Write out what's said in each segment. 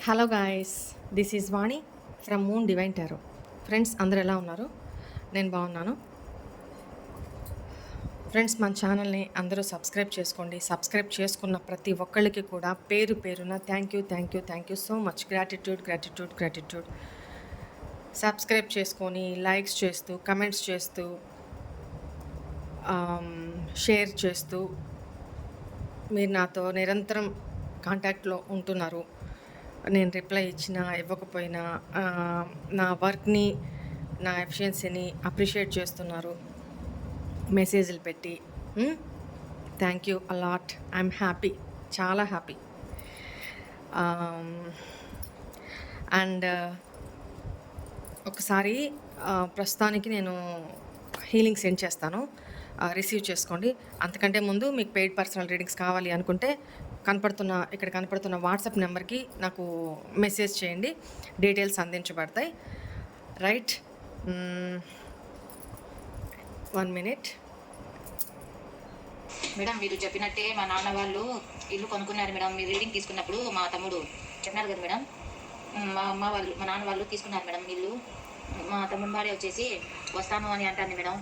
Hello guys, this is Vani from moon divine tarot. Friends అందరు ఎలా ఉన్నారు? నేను బాగున్నాను. ఫ్రెండ్స్ మన ఛానల్ని అందరూ సబ్స్క్రైబ్ చేసుకోండి. సబ్స్క్రైబ్ చేసుకున్న ప్రతి ఒక్కళ్ళకి కూడా పేరు పేరున thank you so much. Gratitude. Subscribe చేసుకొని లైక్స్ చేస్తూ, కమెంట్స్ చేస్తూ, షేర్ చేస్తూ మీరు నాతో నిరంతరం కాంటాక్ట్లో ఉంటున్నారు. నేను రిప్లై ఇచ్చినా ఇవ్వకపోయినా నా వర్క్ని, నా ఎఫిషియన్సీని అప్రిషియేట్ చేస్తున్నారు మెసేజ్లు పెట్టి. Thank you a lot. I'm happy, చాలా హ్యాపీ. అండ్ ఒకసారి ప్రస్తుతానికి నేను హీలింగ్ సెండ్ చేస్తాను, రిసీవ్ చేసుకోండి. అంతకంటే ముందు మీకు పెయిడ్ పర్సనల్ రీడింగ్స్ కావాలి అనుకుంటే ఇక్కడ కనపడుతున్న వాట్సాప్ నెంబర్కి నాకు మెసేజ్ చేయండి, డీటెయిల్స్ అందించబడతాయి. Right, 1 minute. మేడం మీరు చెప్పినట్టే మా నాన్న వాళ్ళు ఇల్లు కొనుక్కున్నారు మేడం. మీరు రీడింగ్ తీసుకున్నప్పుడు మా తమ్ముడు చెప్పినారు కదా మేడం, మా నాన్న వాళ్ళు తీసుకున్నారు మేడం ఇల్లు. మా తమ్ముడు భార్య వచ్చేసి వస్తాను అని అంటుంది మేడం.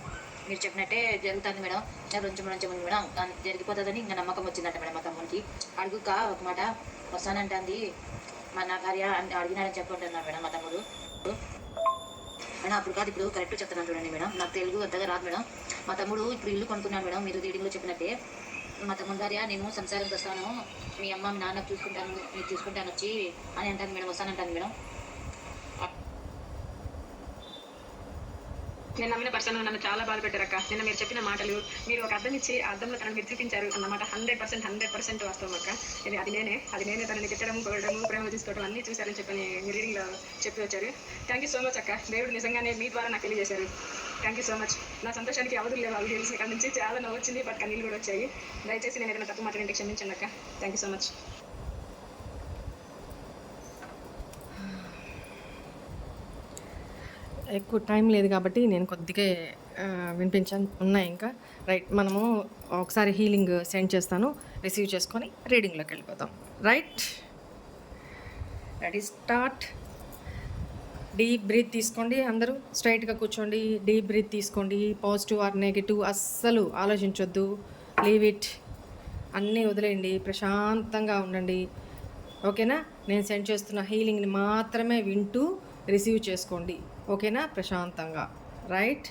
మీరు చెప్పినట్టే జరుగుతుంది మేడం. కొంచెం మేడం జరిగిపోతుందని ఇంకా నమ్మకం వచ్చిందంట మేడం. మా తమ్ముడికి అడుగుక ఒక మాట వస్తానంటుంది మా నా భార్య అడిగినారని చెప్పుకుంటున్నారు మేడం మా తమ్ముడు. మేడం అప్పుడు కాదు, ఇప్పుడు కరెక్ట్ చెప్తున్నాను చూడండి మేడం. నాకు తెలుగు అంతగా రాదు మేడం. మా తమ్ముడు ఇప్పుడు ఇల్లు కొనుక్కున్నాను మేడం. మీరు రీడింగ్లో చెప్పినట్టే మా తమ్ముడు భార్య నేను సంసారంకి వస్తాను, మీ అమ్మ మీ నాన్న చూసుకుంటాను, మీరు చూసుకుంటాను వచ్చి అని అంటాను మేడం. వస్తానంటాను మేడం. నేను నమ్మిన పర్సన్ నన్ను చాలా బాధ పెట్టారక్క. నిన్న మీరు చెప్పిన మాటలు, మీరు ఒక అర్థం ఇచ్చి అర్థంలో తనను మీరు చూపించారు అన్నమాట. 100% వాస్తవం అక్క. అది నేనే తనని తిట్టడం, కొట్టడం, ప్రేమ తీసుకోవడం అన్నీ చూశారని చెప్పని మీరు రీడింగ్లో చెప్పి వచ్చారు. థ్యాంక్ యూ సో మచ్ అక్క. దేవుడు నిజంగానే మీ ద్వారా నాకు తెలియజేశారు. Thank you so much. నా సంతోషానికి అవధులు లేవు. అవి తెలిసి ఇక్కడ నుంచి చాలా నవ్వు వచ్చింది, బట్ కన్నీళ్ళు కూడా వచ్చాయి. దయచేసి నేను ఏదైనా తప్పు మాట్లాడి క్షమించండి అక్క. Thank you so much. ఎక్కువ టైం లేదు కాబట్టి నేను కొద్దిగా వినిపించాను ఉన్నాయి ఇంకా. రైట్, మనము ఒకసారి హీలింగ్ సెండ్ చేస్తాను, రిసీవ్ చేసుకొని రీడింగ్లోకి వెళ్ళిపోతాం. Right, ready, start. Deep breath తీసుకోండి. అందరూ స్ట్రైట్గా కూర్చోండి. డీప్ బ్రీత్ తీసుకోండి. పాజిటివ్ ఆర్ నెగిటివ్ అస్సలు ఆలోచించొద్దు. లీవ్ ఇట్, అన్నీ వదిలేయండి. ప్రశాంతంగా ఉండండి. ఓకేనా? నేను సెండ్ చేస్తున్న హీలింగ్ని మాత్రమే వింటూ రిసీవ్ చేసుకోండి. ఓకేనా? ప్రశాంతంగా. Right,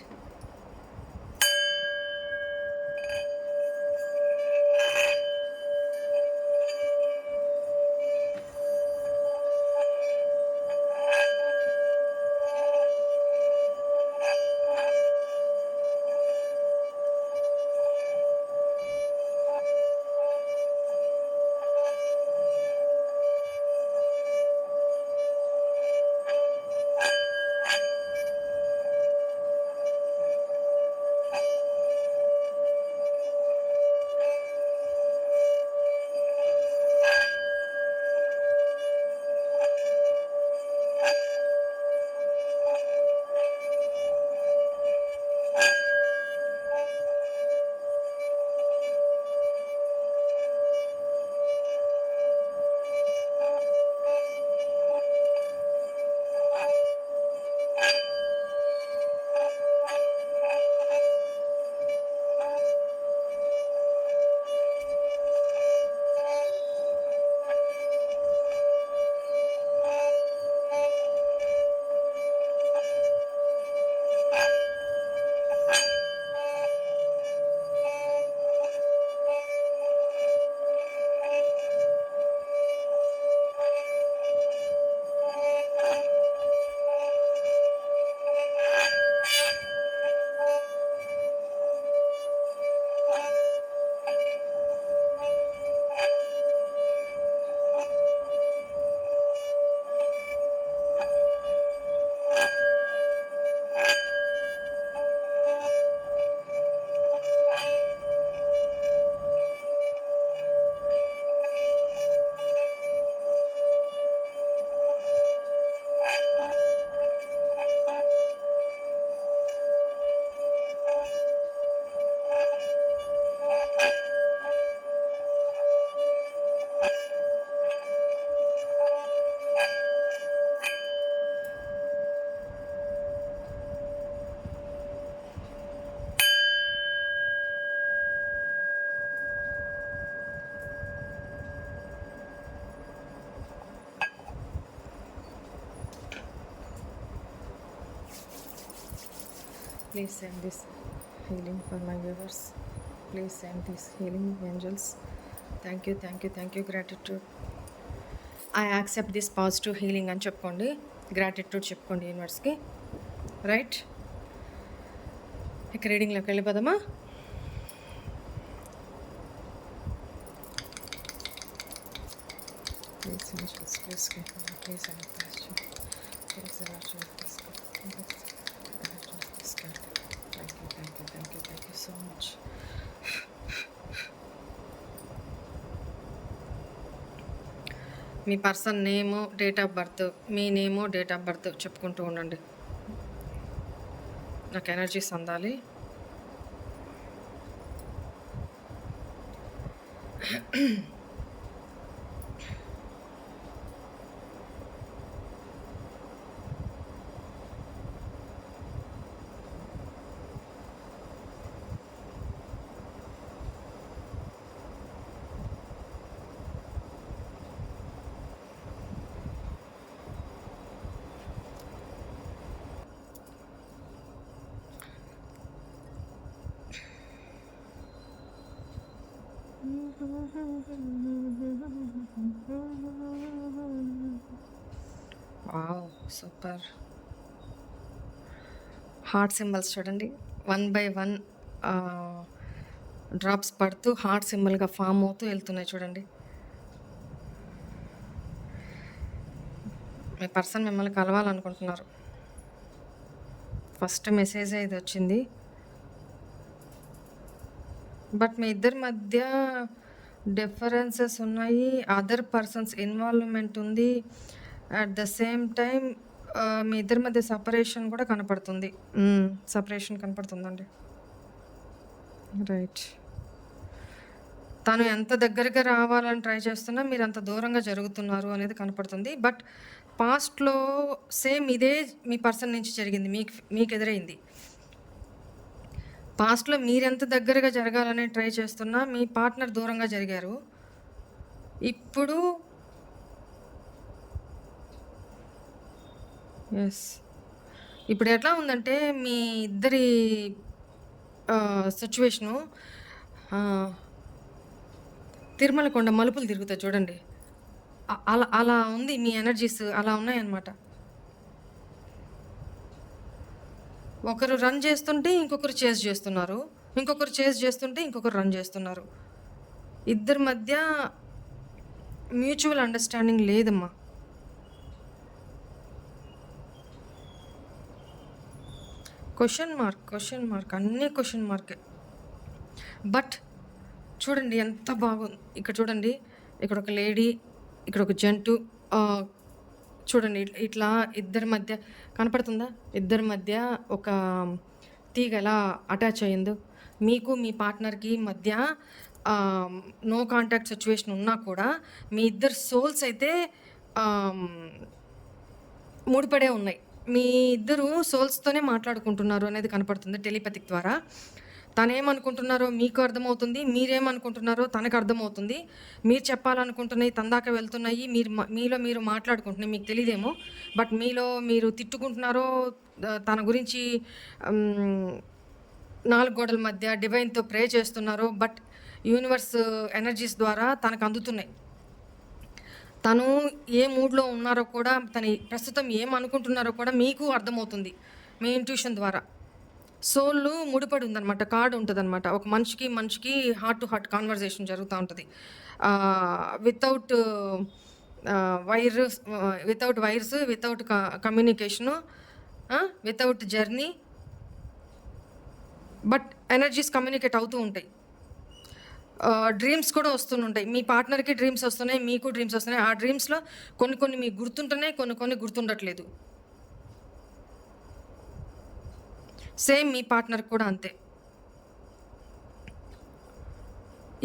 Please send this healing for my viewers. Please send this healing, angels. Thank you, thank you, thank you. Gratitude. I accept this positive healing అని చెప్పుకోండి. గ్రాటిట్యూడ్ చెప్పుకోండి యూనివర్స్కి. రైట్, ఇక రీడింగ్లోకి వెళ్ళిపోదామా? Please angels, please give me, please and please you. Please angels, please give me. Please God. Thank you, thank you, thank you, thank you so much. Me person name, date of birth, me name, date of birth చెప్పుకుంటూ ఉండండి. నాకు energies అందాలి. Wow, super. Heart symbols చూడండి, 1 by 1 drops పడుతూ heart సింబల్గా form అవుతూ వెళ్తున్నాయి చూడండి. మీ person మిమ్మల్ని కలవాలనుకుంటున్నారు. ఫస్ట్ మెసేజ్ ఇది వచ్చింది. బట్ మీ ఇద్దరి మధ్య డిఫరెన్సెస్ ఉన్నాయి, అదర్ పర్సన్స్ ఇన్వాల్వ్మెంట్ ఉంది. అట్ ద సేమ్ టైం మీ ఇద్దరి మధ్య సపరేషన్ కూడా కనపడుతుంది. సపరేషన్ కనపడుతుందండి. రైట్, తను ఎంత దగ్గరగా రావాలని ట్రై చేస్తున్నా మీరు అంత దూరంగా జరుగుతున్నారు అనేది కనపడుతుంది. బట్ పాస్ట్లో సేమ్ ఇదే మీ పర్సన్ నుంచి జరిగింది, మీకు ఎదురైంది. పాస్ట్లో మీరెంత దగ్గరగా జరగాలని ట్రై చేస్తున్నా మీ పార్ట్నర్ దూరంగా జరిగారు. ఇప్పుడు ఇప్పుడు ఎట్లా ఉందంటే మీ ఇద్దరి సిచ్యువేషను తిరుమల కొండ మలుపులు తిరుగుతాయి చూడండి. అలా అలా ఉంది, మీ ఎనర్జీస్ అలా ఉన్నాయన్నమాట. ఒకరు రన్ చేస్తుంటే ఇంకొకరు చేజ్ చేస్తున్నారు, ఇంకొకరు చేజ్ చేస్తుంటే ఇంకొకరు రన్ చేస్తున్నారు. ఇద్దరి మధ్య మ్యూచువల్ అండర్స్టాండింగ్ లేదమ్మా. క్వశ్చన్ మార్క్ అన్నీ క్వశ్చన్ మార్కే. బట్ చూడండి ఎంత బాగుంది. ఇక్కడ చూడండి, ఇక్కడ ఒక లేడీ, ఇక్కడ ఒక జంటు. చూడండి ఇట్లా ఇద్దరి మధ్య కనపడుతుందా? ఇద్దరి మధ్య ఒక తీగ ఎలా అటాచ్ అయ్యిందో. మీకు మీ పార్ట్నర్కి మధ్య నో కాంటాక్ట్ సిచ్యువేషన్ ఉన్నా కూడా మీ ఇద్దరు సోల్స్ అయితే ముడిపడే ఉన్నాయి. మీ ఇద్దరు సోల్స్తోనే మాట్లాడుకుంటున్నారు అనేది కనపడుతుంది టెలిపతిక్ ద్వారా. తనేమనుకుంటున్నారో మీకు అర్థమవుతుంది, మీరేమనుకుంటున్నారో తనకు అర్థమవుతుంది. మీరు చెప్పాలనుకుంటున్నాయి తన వెళ్తున్నాయి, మీలో మీరు మాట్లాడుకుంటున్నాయి, మీకు తెలియదేమో. బట్ మీలో మీరు తిట్టుకుంటున్నారో, తన గురించి 4 గోడల మధ్య డివైన్తో ప్రే చేస్తున్నారో, బట్ యూనివర్స్ ఎనర్జీస్ ద్వారా తనకు అందుతున్నాయి. తను ఏ మూడ్లో ఉన్నారో కూడా, తను ప్రస్తుతం ఏమనుకుంటున్నారో కూడా మీకు అర్థమవుతుంది మీ ఇంట్యూషన్ ద్వారా. సోల్ ముడిపడి ఉందన్నమాట, కార్డు ఉంటుందన్నమాట. ఒక మనిషికి హార్ట్ టు హార్ట్ కాన్వర్జేషన్ జరుగుతూ ఉంటుంది. Without wires, without communication, without journey, but energies communicate అవుతూ ఉంటాయి. డ్రీమ్స్ కూడా వస్తుంటాయి. మీ పార్ట్నర్కి డ్రీమ్స్ వస్తున్నాయి, మీకు డ్రీమ్స్ వస్తున్నాయి. ఆ డ్రీమ్స్లో కొన్ని మీకు గుర్తుంటున్నాయి, కొన్ని గుర్తుండట్లేదు. సేమ్ మీ పార్ట్నర్ కూడా అంతే.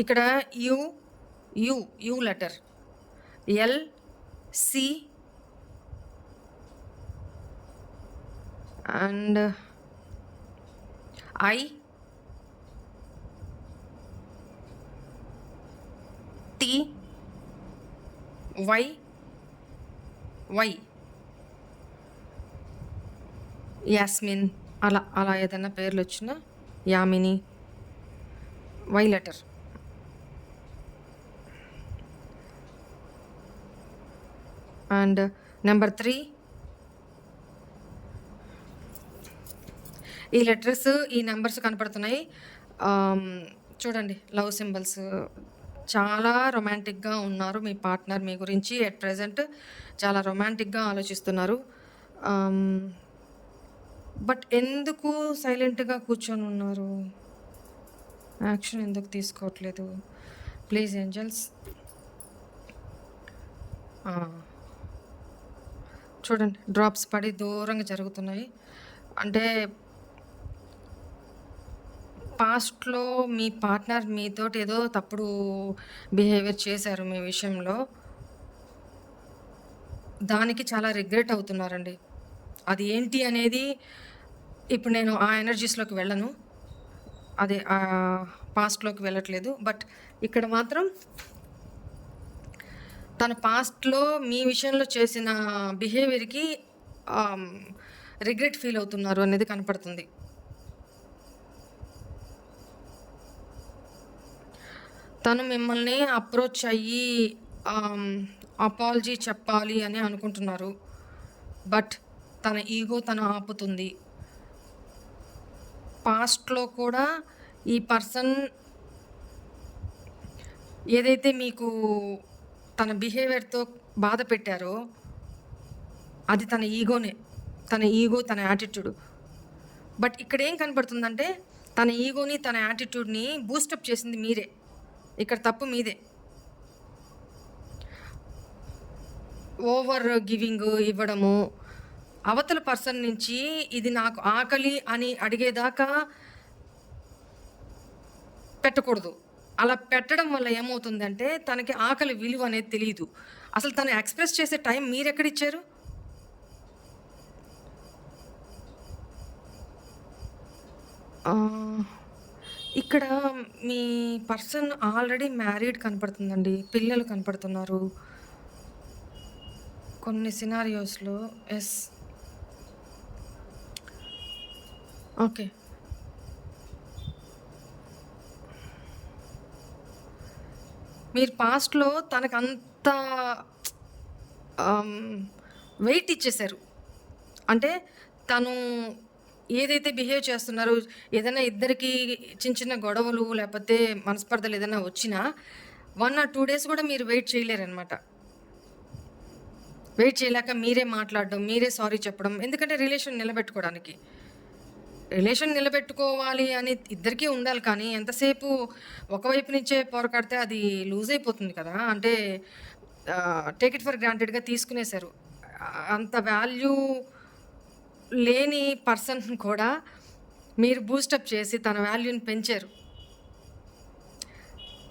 ఇక్కడ you letter, LC and I, T, Y, Yasmin, అలా అలా ఏదైనా పేర్లు వచ్చినా Yamini, Y letter. And number 3, ఈ లెటర్స్, ఈ నెంబర్స్ కనపడుతున్నాయి. చూడండి, లవ్ సింబల్స్. చాలా రొమాంటిక్గా ఉన్నారు మీ పార్ట్నర్ మీ గురించి. ఎట్ ప్రెజెంట్ చాలా రొమాంటిక్గా ఆలోచిస్తున్నారు. బట్ ఎందుకు సైలెంట్గా కూర్చొని ఉన్నారు? యాక్షన్ ఎందుకు తీసుకోవట్లేదు? Please angels. చూడండి, డ్రాప్స్ పడి దూరంగా జరుగుతున్నాయి. అంటే పాస్ట్లో మీ పార్ట్నర్ మీతోటి ఏదో తప్పుడు బిహేవియర్ చేశారు మీ విషయంలో. దానికి చాలా రిగ్రెట్ అవుతున్నారండి. అది ఏంటి అనేది ఇప్పుడు నేను ఆ ఎనర్జీస్లోకి వెళ్ళను. అదే పాస్ట్లోకి వెళ్ళట్లేదు. బట్ ఇక్కడ మాత్రం తన పాస్ట్లో మీ విషయంలో చేసిన బిహేవియర్కి రిగ్రెట్ ఫీల్ అవుతున్నారు అనేది కనపడుతుంది. తను మిమ్మల్ని అప్రోచ్ అయ్యి అపాలజీ చెప్పాలి అని అనుకుంటున్నారు. బట్ తన ఈగో తను ఆపుతుంది. పాస్ట్లో కూడా ఈ పర్సన్ ఏదైతే మీకు తన బిహేవియర్తో బాధ పెట్టారో అది తన ఈగోనే, తన ఈగో, తన యాటిట్యూడ్. బట్ ఇక్కడ ఏం కనపడుతుందంటే తన ఈగోని, తన యాటిట్యూడ్ని బూస్టప్ చేసింది మీరే. ఇక్కడ తప్పు మీదే. ఓవర్ గివింగ్ ఇవ్వడము, అవతల పర్సన్ నుంచి ఇది నాకు ఆకలి అని అడిగేదాకా పెట్టకూడదు. అలా పెట్టడం వల్ల ఏమవుతుందంటే తనకి ఆకలి విలువ అనేది తెలియదు. అసలు తను ఎక్స్ప్రెస్ చేసే టైం మీరెక్కడిచ్చారు? ఇక్కడ మీ పర్సన్ ఆల్రెడీ మ్యారీడ్ కనపడుతుందండి. పిల్లలు కనపడుతున్నారు కొన్ని సినారియోస్లో. Yes, okay. మీరు పాస్ట్లో తనకంత వెయిట్ ఇచ్చేశారు. అంటే తను ఏదైతే బిహేవ్ చేస్తున్నారో, ఏదైనా ఇద్దరికి చిన్న చిన్న గొడవలు లేకపోతే మనస్పర్ధలు ఏదైనా వచ్చినా 1 or 2 days కూడా మీరు వెయిట్ చేయలేరనమాట. వెయిట్ చేయలేక మీరే మాట్లాడడం, మీరే సారీ చెప్పడం. ఎందుకంటే రిలేషన్ నిలబెట్టుకోవడానికి. రిలేషన్ నిలబెట్టుకోవాలి అని ఇద్దరికీ ఉండాలి. కానీ ఎంతసేపు ఒకవైపు నుంచే పోరాడితే అది లూజ్ అయిపోతుంది కదా. అంటే టేక్ ఇట్ ఫర్ గ్రాంటెడ్గా తీసుకునేశారు. అంత వాల్యూ లేని పర్సన్ కూడా మీరు బూస్టప్ చేసి తన వాల్యూని పెంచారు.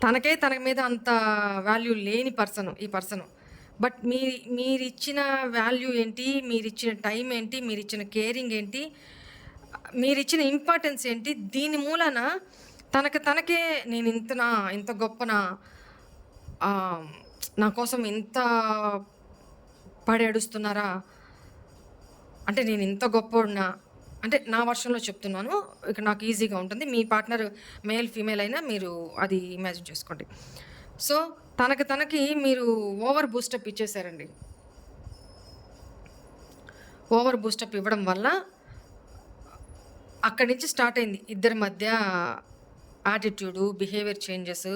తన మీద అంత వాల్యూ లేని పర్సను ఈ పర్సను. బట్ మీరిచ్చిన వాల్యూ ఏంటి, మీరిచ్చిన టైం ఏంటి, మీరిచ్చిన కేరింగ్ ఏంటి, మీరిచ్చిన ఇంపార్టెన్స్ ఏంటి, దీని మూలన తనకే నేను ఇంత గొప్పనా, నా కోసం ఇంత పడేడుస్తున్నారా, అంటే నేను ఇంత గొప్పోడినా, అంటే నా వర్షన్లో చెప్తున్నాను. ఇక్కడ నాకు ఈజీగా ఉంటుంది. మీ పార్ట్నర్ మేల్ ఫీమేల్ అయినా మీరు అది ఇమాజిన్ చేసుకోండి. సో తనకి మీరు ఓవర్ బూస్టప్ ఇచ్చేసారండి. ఓవర్ బూస్టప్ ఇవ్వడం వల్ల అక్కడి నుంచి స్టార్ట్ అయింది ఇద్దరి మధ్య attitude, behaviour changes,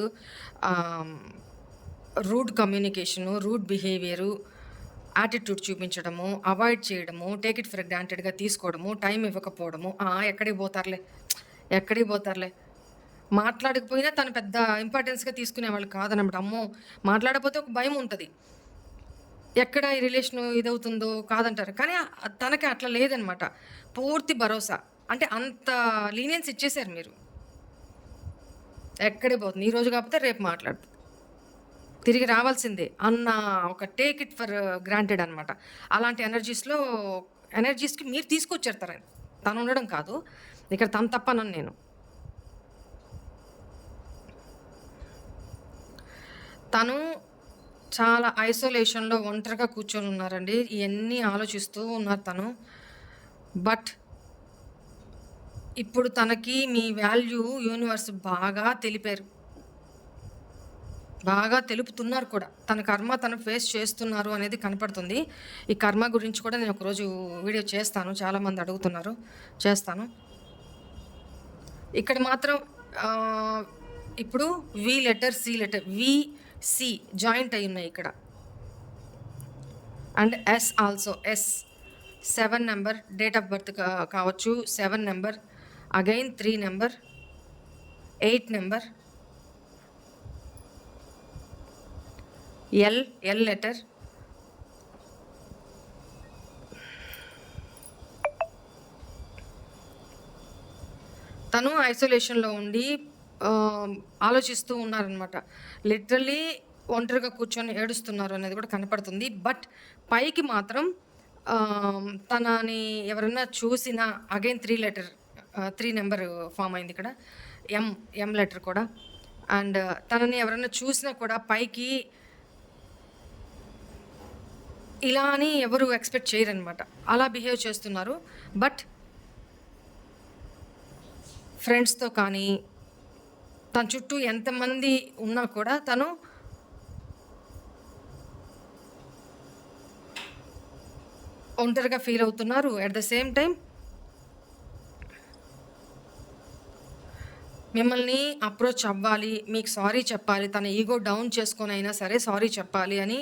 rude communication, rude behaviour, attitude చూపించడము, అవాయిడ్ చేయడము, టేక్ ఇట్ ఫర్ గ్రాంటెడ్గా తీసుకోవడము, టైం ఇవ్వకపోవడము. ఎక్కడికి పోతారులే మాట్లాడకపోయినా తను పెద్ద ఇంపార్టెన్స్గా తీసుకునేవాళ్ళు కాదన్నమాట. అమ్మో మాట్లాడకపోతే ఒక భయం ఉంటుంది, ఎక్కడ ఈ రిలేషన్ ఇదవుతుందో కాదంటారు. కానీ తనకి అట్లా లేదనమాట. పూర్తి భరోసా. అంటే అంత లీనియన్స్ ఇచ్చేసారు మీరు. ఎక్కడికి పోతుంది, ఈరోజు కాకపోతే రేపు మాట్లాడుతుంది, తిరిగి రావాల్సిందే అన్న ఒక టేక్ ఇట్ ఫర్ గ్రాంటెడ్ అనమాట. అలాంటి ఎనర్జీస్కి మీరు తీసుకొచ్చారు. తను ఉండడం కాదు ఇక్కడ, తను తప్పనని నేను. తను చాలా ఐసోలేషన్లో ఒంటరిగా కూర్చొని ఉన్నారండి. ఇవన్నీ ఆలోచిస్తూ ఉన్నారు తను. బట్ ఇప్పుడు తనకి మీ వాల్యూ యూనివర్స్ బాగా తెలుపుతున్నారు కూడా. తన కర్మ తను ఫేస్ చేస్తున్నారు అనేది కనపడుతుంది. ఈ కర్మ గురించి కూడా నేను ఒకరోజు వీడియో చేస్తాను. చాలామంది అడుగుతున్నారు, చేస్తాను. ఇక్కడ మాత్రం ఇప్పుడు V letter, C letter, V C joint అయి ఉన్నాయి ఇక్కడ. And S also, S 7 number date of birth కావచ్చు, 7 number, again 3 number, 8 number, L letter, తను ఐసోలేషన్లో ఉండి ఆలోచిస్తూ ఉన్నారనమాట. లిటరల్లీ ఒంటరిగా కూర్చొని ఏడుస్తున్నారు అనేది కూడా కనపడుతుంది. బట్ పైకి మాత్రం తనని ఎవరైనా చూసినా, అగైన్ 3 లెటర్, 3 నెంబర్ ఫామ్ అయింది ఇక్కడ, ఎం లెటర్ కూడా. అండ్ తనని ఎవరైనా చూసినా కూడా పైకి ఇలా అని ఎవరు ఎక్స్పెక్ట్ చేయరనమాట. అలా బిహేవ్ చేస్తున్నారు. బట్ ఫ్రెండ్స్తో కానీ తన చుట్టూ ఎంతమంది ఉన్నా కూడా తను ఒంటరిగా ఫీల్ అవుతున్నారు. అట్ ద సేమ్ టైం మిమ్మల్ని అప్రోచ్ అవ్వాలి, మీకు సారీ చెప్పాలి, తన ఈగో డౌన్ చేసుకొని అయినా సరే సారీ చెప్పాలి అని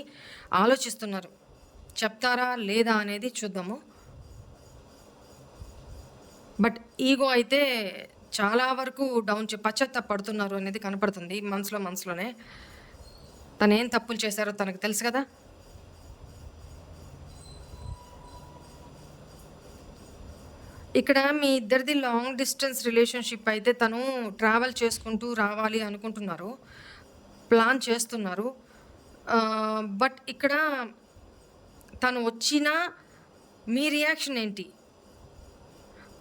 ఆలోచిస్తున్నారు. చెప్తారా లేదా అనేది చూద్దాము. బట్ ఈగో అయితే చాలా వరకు డౌన్ పశ్చాత్తాపడుతున్నారు అనేది కనపడుతుంది మనసులోనే. తను ఏం తప్పులు చేశారో తనకు తెలుసు కదా. ఇక్కడ మీ ఇద్దరిది లాంగ్ డిస్టెన్స్ రిలేషన్షిప్ అయితే తను ట్రావెల్ చేసుకుంటూ రావాలి అనుకుంటున్నారు, ప్లాన్ చేస్తున్నారు. బట్ ఇక్కడ తను వచ్చినా మీ రియాక్షన్ ఏంటి?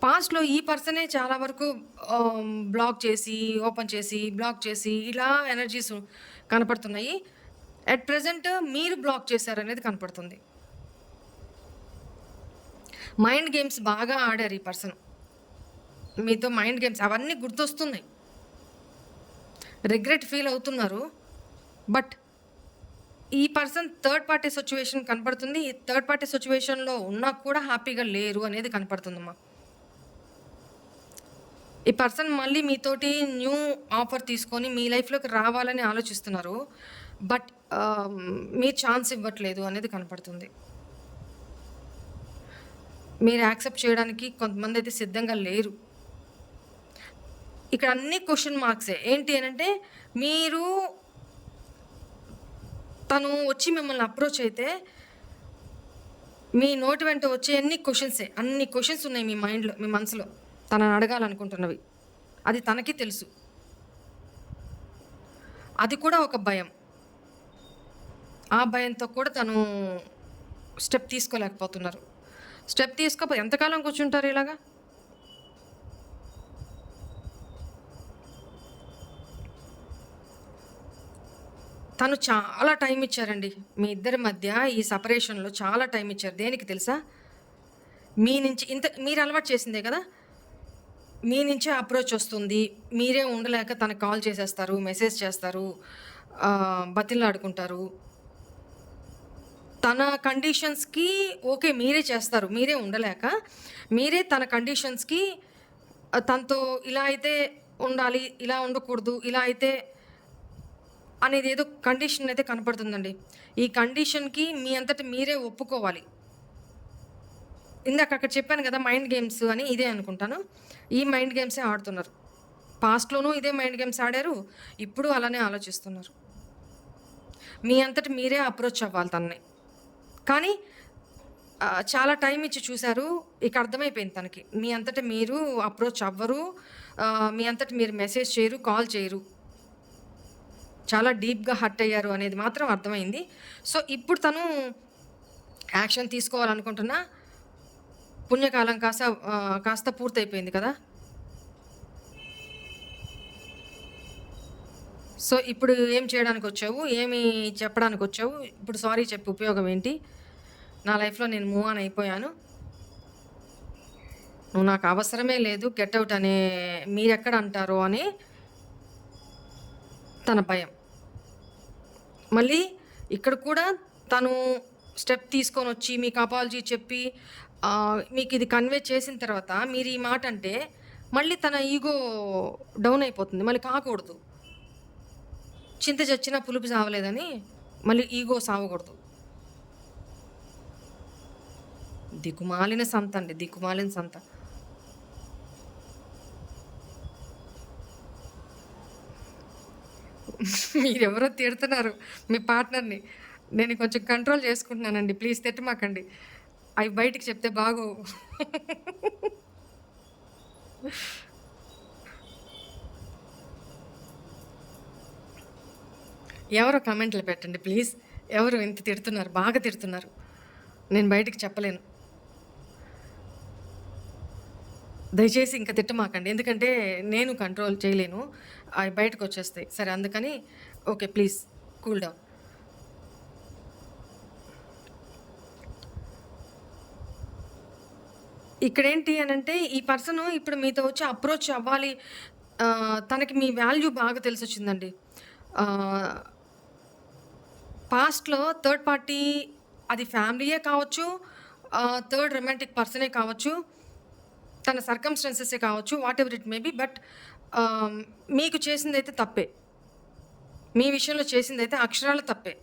పాస్ట్లో ఈ పర్సనే చాలా వరకు బ్లాక్ చేసి, ఓపెన్ చేసి, బ్లాక్ చేసి ఇలా ఎనర్జీస్ కనపడుతున్నాయి. అట్ ప్రజెంట్ మీరు బ్లాక్ చేశారనేది కనపడుతుంది. మైండ్ గేమ్స్ బాగా ఆడారు ఈ పర్సన్ మీతో. మైండ్ గేమ్స్ అవన్నీ గుర్తొస్తున్నాయి. రిగ్రెట్ ఫీల్ అవుతున్నారు. బట్ ఈ పర్సన్ థర్డ్ పార్టీ సిచ్యువేషన్ కనపడుతుంది. ఈ థర్డ్ పార్టీ సిచ్యువేషన్లో ఉన్నా కూడా హ్యాపీగా లేరు అనేది కనపడుతుందమ్మా. ఈ పర్సన్ మళ్ళీ మీతోటి న్యూ ఆఫర్ తీసుకొని మీ లైఫ్లోకి రావాలని ఆలోచిస్తున్నారు. బట్ మీరు ఛాన్స్ ఇవ్వట్లేదు అనేది కనపడుతుంది. మీరు యాక్సెప్ట్ చేయడానికి కొంతమంది అయితే సిద్ధంగా లేరు. ఇక్కడ అన్ని క్వశ్చన్ మార్క్సే. ఏంటి అని అంటే, మీరు తను వచ్చి మిమ్మల్ని అప్రోచ్ అయితే మీ నోటి వెంట వచ్చే అన్ని క్వశ్చన్స్ ఉన్నాయి మీ మైండ్లో, మీ మనసులో తనని అడగాలనుకుంటున్నవి. అది తనకి తెలుసు. అది కూడా ఒక భయం. ఆ భయంతో కూడా తను స్టెప్ తీసుకోలేకపోతున్నారు. స్టెప్ తీసుకోకపోతే ఎంతకాలం కూర్చుంటారు ఇలాగా? తను చాలా టైం ఇచ్చారండి మీ ఇద్దరి మధ్య. ఈ సపరేషన్లో చాలా టైం ఇచ్చారు. దేనికి తెలుసా? మీ నుంచి మీరు అలవాటు చేసిందే కదా. మీ నుంచే అప్రోచ్ వస్తుంది. మీరే ఉండలేక తనకు కాల్ చేసేస్తారు, మెసేజ్ చేస్తారు, బతిలాడుకుంటారు. తన కండిషన్స్కి ఓకే మీరే చేస్తారు. మీరే ఉండలేక మీరే తన కండిషన్స్కి తనతో ఇలా అయితే ఉండాలి, ఇలా ఉండకూడదు, ఇలా అయితే అనేది ఏదో కండిషన్ అయితే కనపడుతుందండి. ఈ కండిషన్కి మీ అంతటి మీరే ఒప్పుకోవాలి. ఇందాక అక్కడ చెప్పాను కదా మైండ్ గేమ్స్ అని, ఇదే అనుకుంటాను. ఈ మైండ్ గేమ్సే ఆడుతున్నారు. పాస్ట్లోనూ ఇదే మైండ్ గేమ్స్ ఆడారు, ఇప్పుడు అలానే ఆలోచిస్తున్నారు. మీ అంతటి మీరే అప్రోచ్ అవ్వాలి తనని. కానీ చాలా టైం ఇచ్చి చూశారు. ఇక అర్థమైపోయింది తనకి, మీ అంతటి మీరు అప్రోచ్ అవ్వరు, మీ అంతటి మీరు మెసేజ్ చేయరు, కాల్ చేయరు, చాలా డీప్గా హర్ట్ అయ్యారు అనేది మాత్రం అర్థమైంది. సో ఇప్పుడు తను యాక్షన్ తీసుకోవాలనుకుంటున్నా. పుణ్యకాలం కాస్త పూర్తయిపోయింది కదా. సో ఇప్పుడు ఏం చేయడానికి వచ్చావు, ఏమి చెప్పడానికి వచ్చావు? ఇప్పుడు సారీ చెప్పి ఉపయోగం ఏంటి? నా లైఫ్లో నేను మూవ్ ఆన్ అయిపోయాను, నువ్వు నాకు అవసరమే లేదు, గెట్ అవుట్ అనే మీరెక్కడ అంటారో అని తన భయం. మళ్ళీ ఇక్కడ కూడా తను స్టెప్ తీసుకొని వచ్చి మీకు అపాలజీ చెప్పి మీకు ఇది కన్వే చేసిన తర్వాత మీరు ఈ మాట అంటే మళ్ళీ తన ఈగో డౌన్ అయిపోతుంది. మళ్ళీ కాకూడదు. చింత చచ్చినా పులుపు సావలేదని మళ్ళీ ఈగో సావకూడదు. దిక్కుమాలిన సంత అండి, దిక్కుమాలిన సంత. మీరెవరో తిడుతున్నారు మీ పార్ట్నర్ని. నేను కొంచెం కంట్రోల్ చేసుకుంటున్నానండి, ప్లీజ్ తిట్టమాకండి. అవి బయటికి చెప్తే బాగోవు. ఎవరో కామెంట్లు పెట్టండి ప్లీజ్. ఎవరు ఇంత తిడుతున్నారు, బాగా తిడుతున్నారు, నేను బయటికి చెప్పలేను. దయచేసి ఇంకా తిట్టమాకండి, ఎందుకంటే నేను కంట్రోల్ చేయలేను, అవి బయటకు వచ్చేస్తాయి. సరే, అందుకని ఓకే, ప్లీజ్ కూల్ డౌన్. ఇక్కడేంటి అని అంటే ఈ పర్సన్ ఇప్పుడు మీతో వచ్చి అప్రోచ్ అవ్వాలి. తనకి మీ వాల్యూ బాగా తెలిసి వచ్చిందండి. పాస్ట్లో థర్డ్ పార్టీ, అది ఫ్యామిలీయే కావచ్చు, థర్డ్ రొమాంటిక్ పర్సనే కావచ్చు, తన సర్కమ్స్టాన్సెసే కావచ్చు, what ever it may be. But మీకు చేసిందైతే తప్పే, మీ విషయంలో చేసిందైతే అక్షరాల తప్పే.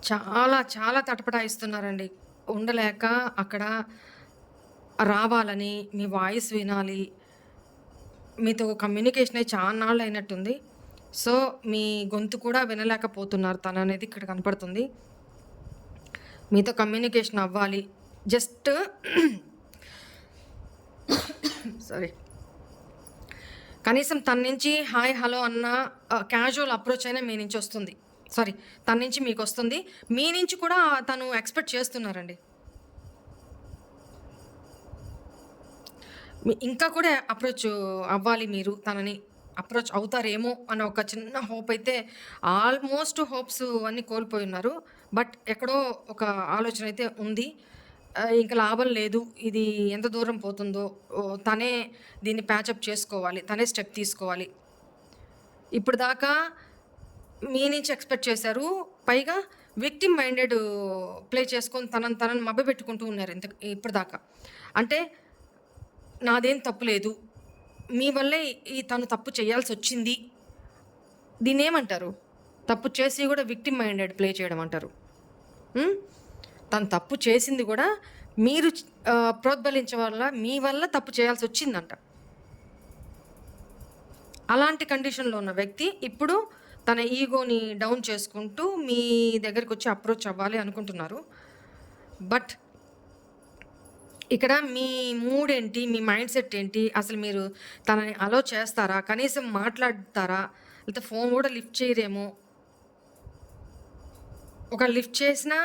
చాలా చాలా తటపటాయిస్తున్నారండి. ఉండలేక అక్కడ రావాలని, మీ వాయిస్ వినాలి, మీతో కమ్యూనికేషన్ అయ్యి చాన్నాళ్ళు అయినట్టుంది. సో మీ గొంతు కూడా వినలేకపోతున్నారు తననేది ఇక్కడ కనపడుతుంది. మీతో కమ్యూనికేషన్ అవ్వాలి, జస్ట్ సారీ, కనీసం తన నుంచి హాయ్ హలో అన్న క్యాజువల్ అప్రోచ్ అయినా మీ నుంచి వస్తుంది. సారీ, తన నుంచి మీకు వస్తుంది, మీ నుంచి కూడా తను ఎక్స్పెక్ట్ చేస్తున్నారండి. ఇంకా కూడా అప్రోచ్ అవ్వాలి, మీరు తనని అప్రోచ్ అవుతారేమో అన్న ఒక చిన్న హోప్ అయితే, ఆల్మోస్ట్ హోప్స్ అన్నీ కోల్పోయి ఉన్నారు. బట్ ఎక్కడో ఒక ఆలోచన అయితే ఉంది, ఇంకా లాభం లేదు, ఇది ఎంత దూరం పోతుందో, తనే దీన్ని ప్యాచప్ చేసుకోవాలి, తనే స్టెప్ తీసుకోవాలి. ఇప్పుడు దాకా మీ నుంచి ఎక్స్పెక్ట్ చేశారు, పైగా విక్టిమ్ మైండెడ్ ప్లే చేసుకొని తనని మభ్యపెట్టుకుంటూ ఉన్నారు ఇప్పుడు దాకా. అంటే నాదేం తప్పు లేదు, మీ వల్లే తను తప్పు చేయాల్సి వచ్చింది, దీన్ని ఏమంటారు? తప్పు చేసి కూడా విక్టిమ్ మైండెడ్ ప్లే చేయడం అంటారు. తను తప్పు చేసింది కూడా మీరు ప్రోద్బలించే వల్ల, మీ వల్ల తప్పు చేయాల్సి వచ్చిందంట. అలాంటి కండిషన్లో ఉన్న వ్యక్తి ఇప్పుడు తన ఈగోని డౌన్ చేసుకుంటూ మీ దగ్గరికి వచ్చి అప్రోచ్ అవ్వాలి అనుకుంటున్నారు. బట్ ఇక్కడ మీ మూడ్ ఏంటి, మీ మైండ్ సెట్ ఏంటి, అసలు మీరు తనని అలో చేస్తారా, కనీసం మాట్లాడతారా, లేకపోతే ఫోన్ కూడా లిఫ్ట్ చేయరేమో. ఒక లిఫ్ట్ చేసినా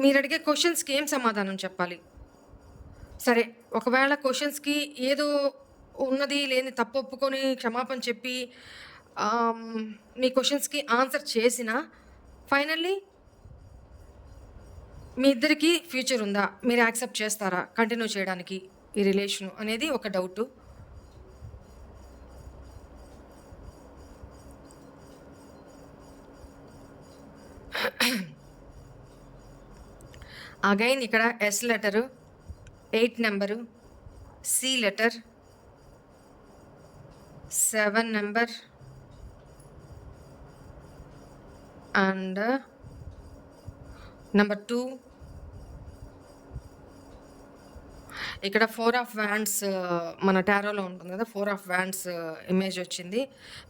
మీరు అడిగే క్వశ్చన్స్కి ఏం సమాధానం చెప్పాలి? సరే, ఒకవేళ క్వశ్చన్స్కి ఏదో ఉన్నది లేని తప్పు ఒప్పుకొని క్షమాపణ చెప్పి మీ క్వశ్చన్స్కి ఆన్సర్ చేసినా ఫైనల్లీ మీ ఇద్దరికి ఫ్యూచర్ ఉందా, మీరు యాక్సెప్ట్ చేస్తారా కంటిన్యూ చేయడానికి ఈ రిలేషన్ అనేది ఒక డౌటు. అగైన్ ఇక్కడ S letter, 8 number, C letter, 7 number and number 2. ఇక్కడ 4 ఆఫ్ వ్యాండ్స్ మన టారోలో ఉంటుంది కదా, 4 ఆఫ్ వ్యాండ్స్ ఇమేజ్ వచ్చింది.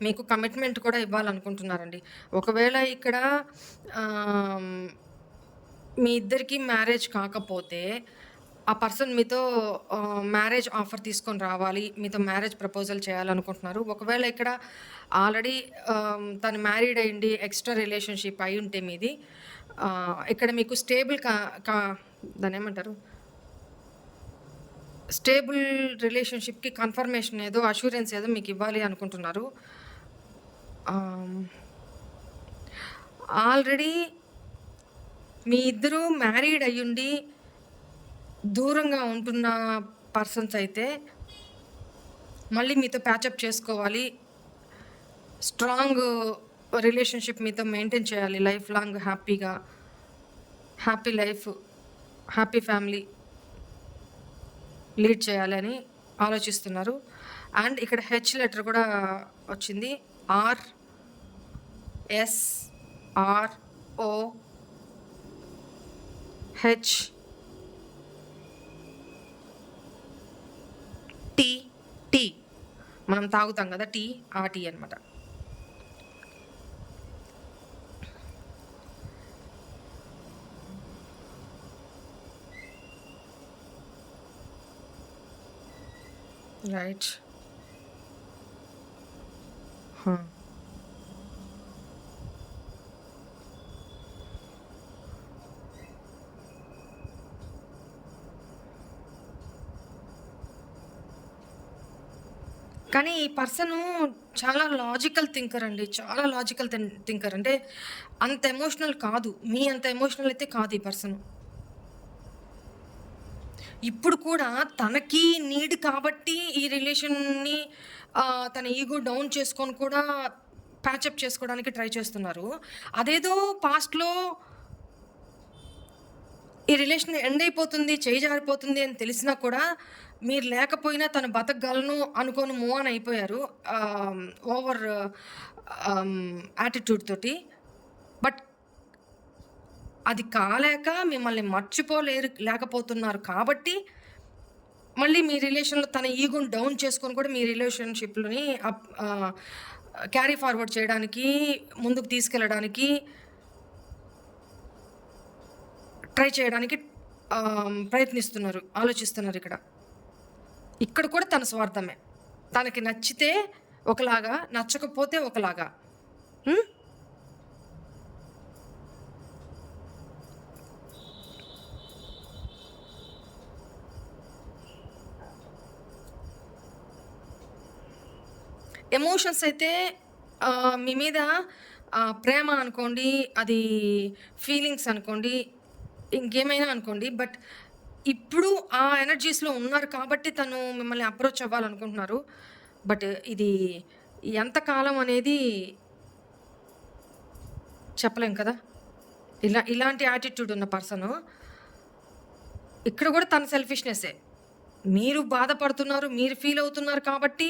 మీకు కమిట్మెంట్ కూడా ఇవ్వాలనుకుంటున్నారండి. ఒకవేళ ఇక్కడ మీ ఇద్దరికి మ్యారేజ్ కాకపోతే ఆ పర్సన్ మీతో మ్యారేజ్ ఆఫర్ తీసుకొని రావాలి, మీతో మ్యారేజ్ ప్రపోజల్ చేయాలనుకుంటున్నారు. ఒకవేళ ఇక్కడ ఆల్రెడీ తను మ్యారీడ్ అయ్యింది, ఎక్స్ట్రా రిలేషన్షిప్ అయి ఉంటే మీది, ఇక్కడ మీకు స్టేబుల్ దాన్ని ఏమంటారు, స్టేబుల్ రిలేషన్షిప్కి కన్ఫర్మేషన్ ఏదో, అష్యూరెన్స్ ఏదో మీకు ఇవ్వాలి అనుకుంటున్నారు. ఆల్రెడీ మీ ఇద్దరు మ్యారీడ్ అయ్యుండి దూరంగా ఉంటున్న పర్సన్స్ అయితే మళ్ళీ మీతో ప్యాచప్ చేసుకోవాలి, స్ట్రాంగ్ రిలేషన్షిప్ మీతో మెయింటైన్ చేయాలి, లైఫ్ లాంగ్ హ్యాపీగా, happy life, happy family lead చేయాలి అని ఆలోచిస్తున్నారు. అండ్ ఇక్కడ హెచ్ లెటర్ కూడా వచ్చింది. RSROHT. మనం తాగుతాం కదా టీ, ఆ టీ అనమాట. రైట్. కానీ ఈ పర్సను చాలా లాజికల్ థింకర్ అండి, చాలా లాజికల్ థింకర్. అంటే అంత ఎమోషనల్ కాదు, మీ అంత ఎమోషనల్ అయితే కాదు ఈ పర్సన్. ఇప్పుడు కూడా తనకి నీడ్ కాబట్టి ఈ రిలేషన్ని తన ఈగో డౌన్ చేసుకొని కూడా ప్యాచప్ చేసుకోవడానికి ట్రై చేస్తున్నారు. అదేదో పాస్ట్లో ఈ రిలేషన్ ఎండ్ అయిపోతుంది, చేయి జారిపోతుంది అని తెలిసినా కూడా మీరు లేకపోయినా తను బతకగలను అనుకొని మూవ్ ఆన్ అయిపోయారు ఓవర్ యాటిట్యూడ్ తోటి. బట్ అది కాలేక మిమ్మల్ని లేకపోతున్నారు కాబట్టి మళ్ళీ మీ రిలేషన్లో తన ఈగోని డౌన్ చేసుకొని కూడా మీ రిలేషన్షిప్ని క్యారీ ఫార్వర్డ్ చేయడానికి, ముందుకు తీసుకెళ్ళడానికి ట్రై చేయడానికి ప్రయత్నిస్తున్నారు, ఆలోచిస్తున్నారు. ఇక్కడ కూడా తన స్వార్థమే. తనకి నచ్చితే ఒకలాగా, నచ్చకపోతే ఒకలాగా. ఎమోషన్స్ అయితే మీ మీద ప్రేమ అనుకోండి, అది ఫీలింగ్స్ అనుకోండి, ఇంకేమైనా అనుకోండి. బట్ ఇప్పుడు ఆ ఎనర్జీస్లో ఉన్నారు కాబట్టి తను మిమ్మల్ని అప్రోచ్ అవ్వాలనుకుంటున్నారు. బట్ ఇది ఎంతకాలం అనేది చెప్పలేం కదా. ఇలాంటి యాటిట్యూడ్ ఉన్న పర్సను ఇక్కడ కూడా తన సెల్ఫిష్నెస్సే. మీరు బాధపడుతున్నారు, మీరు ఫీల్ అవుతున్నారు కాబట్టి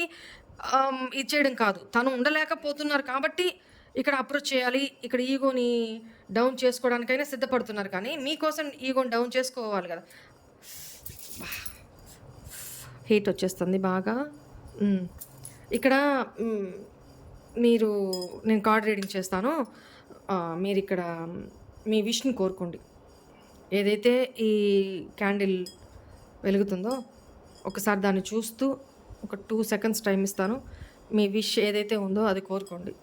ఇది చేయడం కాదు, తను ఉండలేకపోతున్నారు కాబట్టి ఇక్కడ అప్రోచ్ చేయాలి, ఇక్కడ ఈగోని డౌన్ చేసుకోవడానికైనా సిద్ధపడుతున్నారు. కానీ మీకోసం ఈగోని డౌన్ చేసుకోవాలి కదా. హీట్ వచ్చేస్తుంది బాగా. ఇక్కడ నేను కార్డ్ రీడింగ్ చేస్తాను. మీరు ఇక్కడ మీ విష్ని కోరుకోండి. ఏదైతే ఈ క్యాండిల్ వెలుగుతుందో ఒకసారి దాన్ని చూస్తూ ఒక 2 seconds టైం ఇస్తాను. మీ విష్ ఏదైతే ఉందో అది కోరుకోండి.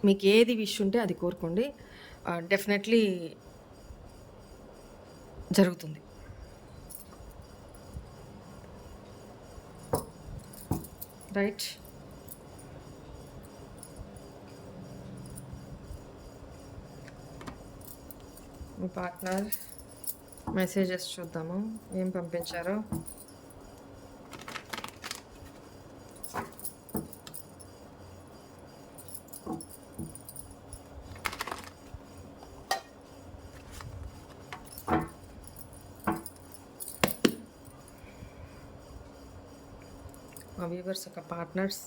మీకు ఏది విష్ ఉంటే అది కోరుకోండి, డెఫినెట్లీ జరుగుతుంది. రైట్. మీ పార్ట్నర్ మెసేజెస్ చూద్దాము, ఏం పంపించారో. మా వ్యూవర్స్ ఒక పార్ట్నర్స్.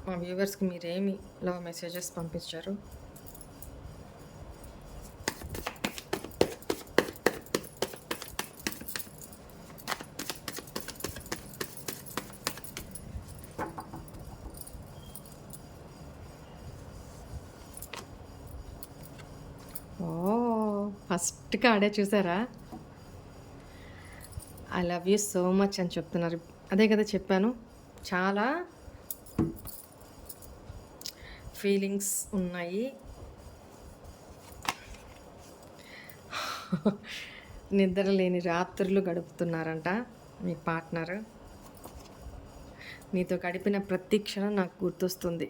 మా వ్యూవర్స్కి మీరేమి లవ్ మెసేజెస్ పంపించారు? ఓ, ఫస్ట్ కార్డే చూసారా? I love you so much అని చెప్తున్నారు. అదే కదా చెప్పాను, చాలా ఫీలింగ్స్ ఉన్నాయి. నిద్ర లేని రాత్రులు గడుపుతున్నారంట మీ పార్ట్నర్. నీతో గడిపిన ప్రతి క్షణం నాకు గుర్తొస్తుంది.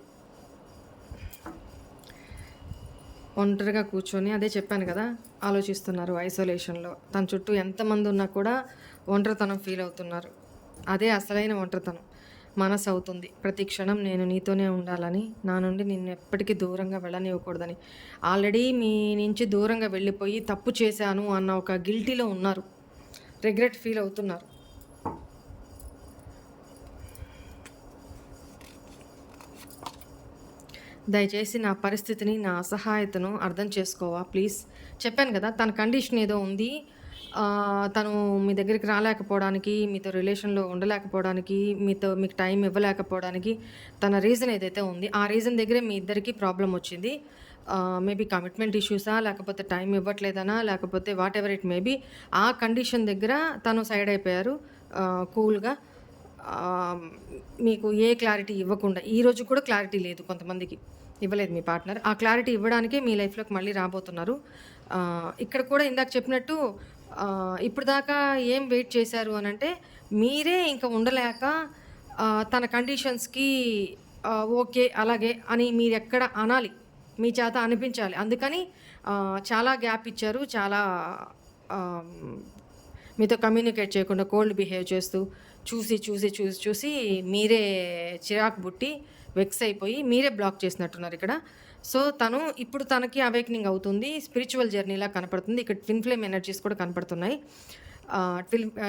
ఒంటరిగా కూర్చొని, అదే చెప్పాను కదా, ఆలోచిస్తున్నారు ఐసోలేషన్లో. తన చుట్టూ ఎంతమంది ఉన్నా కూడా ఒంటరితనం ఫీల్ అవుతున్నారు. అదే అసలైన ఒంటరితనం. మనసు అవుతుంది ప్రతి క్షణం నేను నీతోనే ఉండాలని, నా నుండి నిన్ను ఎప్పటికీ దూరంగా వెళ్ళనివ్వకూడదని. ఆల్రెడీ మీ నుంచి దూరంగా వెళ్ళిపోయి తప్పు చేశాను అన్న ఒక గిల్టీలో ఉన్నారు, రిగ్రెట్ ఫీల్ అవుతున్నారు. దయచేసి నా పరిస్థితిని, నా అసహాయతను అర్థం చేసుకోవా ప్లీజ్. చెప్పాను కదా, తన కండిషన్ ఏదో ఉంది. తను మీ దగ్గరికి రాలేకపోవడానికి, మీతో రిలేషన్లో ఉండలేకపోవడానికి, మీకు టైం ఇవ్వలేకపోవడానికి తన రీజన్ ఏదైతే ఉంది, ఆ రీజన్ దగ్గరే మీ ఇద్దరికి ప్రాబ్లం వచ్చింది. మేబీ కమిట్మెంట్ ఇష్యూసా, లేకపోతే టైం ఇవ్వట్లేదనా, లేకపోతే వాట్ ఎవర్ ఇట్ మేబీ, ఆ కండిషన్ దగ్గర తను సైడ్ అయిపోయారు కూల్గా. మీకు ఏ క్లారిటీ ఇవ్వకుండా, ఈరోజు కూడా క్లారిటీ లేదు, కొంతమందికి ఇవ్వలేదు మీ పార్ట్నర్. ఆ క్లారిటీ ఇవ్వడానికే మీ లైఫ్లోకి మళ్ళీ రాబోతున్నారు. ఇక్కడ కూడా ఇందాక చెప్పినట్టు ఇప్పుడు దాకా ఏం వెయిట్ చేశారు అని అంటే, మీరే ఇంకా ఉండలేక తన కండిషన్స్కి ఓకే అలాగే అని మీరు ఎక్కడ అనాలి, మీ చేత అనిపించాలి. అందుకని చాలా గ్యాప్ ఇచ్చారు. చాలా మీతో కమ్యూనికేట్ చేయకుండా కోల్డ్ బిహేవ్ చేస్తూ, చూసి మీరే చిరాకు పుట్టి వెక్స్ అయిపోయి మీరే బ్లాక్ చేసినట్టున్నారు ఇక్కడ. సో తను ఇప్పుడు తనకి అవేకనింగ్ అవుతుంది, స్పిరిచువల్ జర్నీలా కనపడుతుంది. ఇక్కడ ట్విన్ ఫ్లేమ్ ఎనర్జీస్ కూడా కనపడుతున్నాయి.